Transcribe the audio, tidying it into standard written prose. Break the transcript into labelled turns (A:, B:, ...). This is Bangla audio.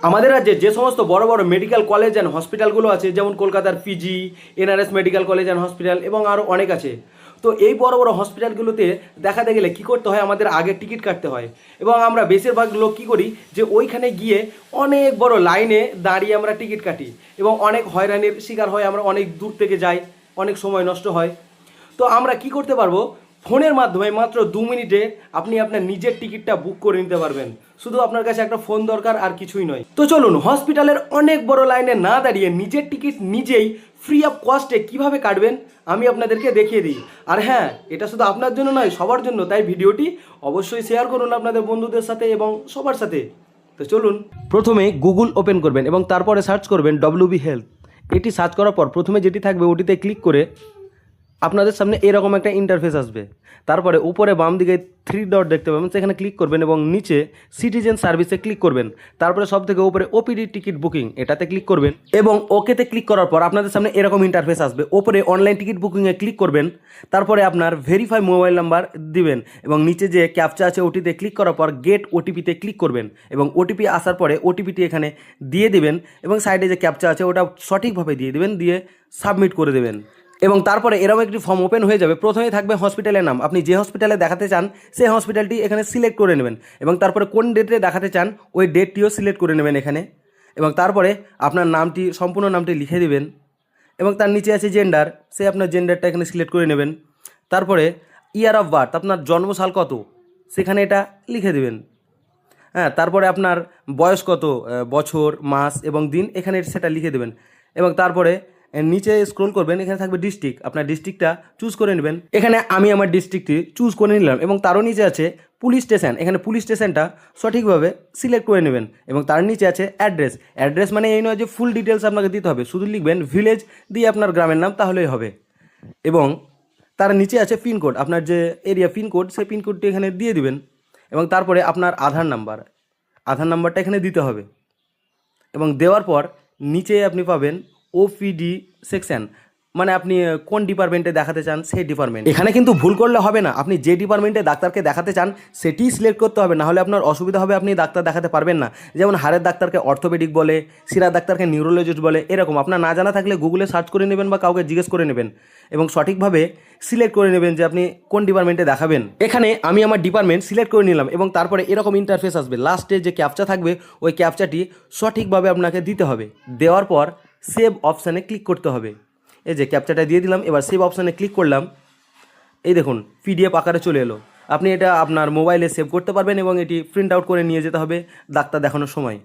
A: আমাদের রাজ্যে যে সমস্ত বড় বড় মেডিকেল কলেজ অ্যান্ড হসপিটালগুলো আছে, যেমন কলকাতার PG, NRS medical college and hospital এবং আরও অনেক আছে। তো এই বড় বড় হসপিটালগুলোতে দেখাতে গেলে কী করতে হয়, আমাদের আগে টিকিট কাটতে হয়। এবং আমরা বেশিরভাগ লোক কী করি, যে ওইখানে গিয়ে অনেক বড় লাইনে দাঁড়িয়ে আমরা টিকিট কাটি এবং অনেক হয়রানির শিকার হয়। আমরা অনেক দূর থেকে যাই, অনেক সময় নষ্ট হয়। তো আমরা কি করতে পারবো, ফোনের মাধ্যমে মাত্র 2 মিনিটে আপনি আপনার নিজের টিকিটটা বুক করে নিতে পারবেন। শুধু আপনার কাছে একটা ফোন দরকার, আর কিছুই নয়। তো চলুন, হসপিটালের অনেক বড় লাইনে না দাঁড়িয়ে নিজের টিকিট নিজেই ফ্রি অফ কস্টে কিভাবে কাটবেন আমি আপনাদেরকে দেখিয়ে দিই। আর হ্যাঁ, এটা শুধু আপনার জন্য নয়, সবার জন্য। তাই ভিডিওটি অবশ্যই শেয়ার করুন আপনাদের বন্ধুদের সাথে এবং সবার সাথে। তো চলুন, প্রথমে গুগল ওপেন করবেন এবং তারপরে সার্চ করবেন WB হেলথ। এটি সার্চ করার পর প্রথমে যেটি থাকবে ওটিতে ক্লিক করে আপনাদের সামনে এরকম একটা ইন্টারফেস আসবে। তারপরে উপরে বাম দিকে 3 ডট দেখতে পাবেন, সেখানে ক্লিক করবেন এবং নিচে সিটিজেন সার্ভিসে ক্লিক করবেন। তারপরে সব থেকে উপরে ওপিডি টিকিট বুকিং, এটাতে ক্লিক করবেন এবং ওকেতে ক্লিক করার পর আপনাদের সামনে এরকম ইন্টারফেস আসবে। ওপরে অনলাইন টিকিট বুকিংয়ে ক্লিক করবেন, তারপরে আপনার ভেরিফাই মোবাইল নাম্বার দিবেন এবং নিচে যে ক্যাপচা আছে ওটিতে ক্লিক করার পর গেট ওটিপিতে ক্লিক করবেন এবং ওটিপি আসার পরে ওটিপিটি এখানে দিয়ে দিবেন এবং সাইডে যে ক্যাপচা আছে ওটা সঠিকভাবে দিয়ে দিবেন, দিয়ে সাবমিট করে দেবেন। এবং তারপরে এরকম একটি ফর্ম ওপেন হয়ে যাবে। প্রথমেই থাকবে হসপিটালের নাম, আপনি যে হসপিটালে দেখাতে চান সেই হসপিটালটি এখানে সিলেক্ট করে নেবেন এবং তারপরে কোন ডেটে দেখাতে চান ওই ডেটটিও সিলেক্ট করে নেবেন এখানে। এবং তারপরে আপনার নামটি, সম্পূর্ণ নামটি লিখে দেবেন এবং তার নিচে আছে জেন্ডার, সে আপনার জেন্ডারটা এখানে সিলেক্ট করে নেবেন। তারপরে ইয়ার অফ বার্থ, আপনার জন্মসাল কত সেখানে এটা লিখে দেবেন। হ্যাঁ, তারপরে আপনার বয়স কত, বছর, মাস এবং দিন, এখানে সেটা লিখে দেবেন। এবং তারপরে নিচে স্ক্রল করবেন, এখানে থাকবে ডিস্ট্রিক্ট, আপনার ডিস্ট্রিক্টটা চুজ করে নেবেন। এখানে আমি আমার ডিস্ট্রিক্টটি চুজ করে নিলাম এবং তারও নিচে আছে পুলিশ স্টেশন, এখানে পুলিশ স্টেশনটা সঠিকভাবে সিলেক্ট করে নেবেন। এবং তার নিচে আছে অ্যাড্রেস। অ্যাড্রেস মানে এই নয় যে ফুল ডিটেলস আপনাকে দিতে হবে, শুধু লিখবেন ভিলেজ দিয়ে আপনার গ্রামের নাম, তাহলেই হবে। এবং তার নিচে আছে পিনকোড, আপনার যে এরিয়া পিনকোড, সেই পিনকোডটি এখানে দিয়ে দিবেন। এবং তারপরে আপনার আধার নাম্বারটা এখানে দিতে হবে। এবং দেওয়ার পর নিচে আপনি পাবেন ওপিডি সেকশন, মানে আপনি কোন ডিপার্টমেন্টে দেখাতে চান সেই ডিপার্টমেন্ট। এখানে কিন্তু ভুল করলে হবে না, আপনি যে ডিপার্টমেন্টে ডাক্তারকে দেখাতে চান সেটিই সিলেক্ট করতে হবে, নাহলে আপনার অসুবিধা হবে, আপনি ডাক্তার দেখাতে পারবেন না। যেমন হাড়ের ডাক্তারকে অর্থোপেডিক বলে, শিরার ডাক্তারকে নিউরোলজিস্ট বলে, এরকম। আপনার না জানা থাকলে গুগলে সার্চ করে নেবেন বা কাউকে জিজ্ঞেস করে নেবেন এবং সঠিকভাবে সিলেক্ট করে নেবেন যে আপনি কোন ডিপার্টমেন্টে দেখাবেন। এখানে আমি আমার ডিপার্টমেন্ট সিলেক্ট করে নিলাম এবং তারপরে এরকম ইন্টারফেস আসবে। লাস্টে যে ক্যাপচা থাকবে ওই ক্যাপচাটি সঠিকভাবে আপনাকে দিতে হবে। দেওয়ার পর সেভ অপশানে ক্লিক করতে হবে। এই যে ক্যাপচাটা দিয়ে দিলাম, এবার সেভ অপশানে ক্লিক করলাম। এই দেখুন PDF আকারে চলে এলো। আপনি এটা আপনার মোবাইলে সেভ করতে পারবেন এবং এটি প্রিন্ট আউট করে নিয়ে যেতে হবে ডাক্তার দেখানোর সময়।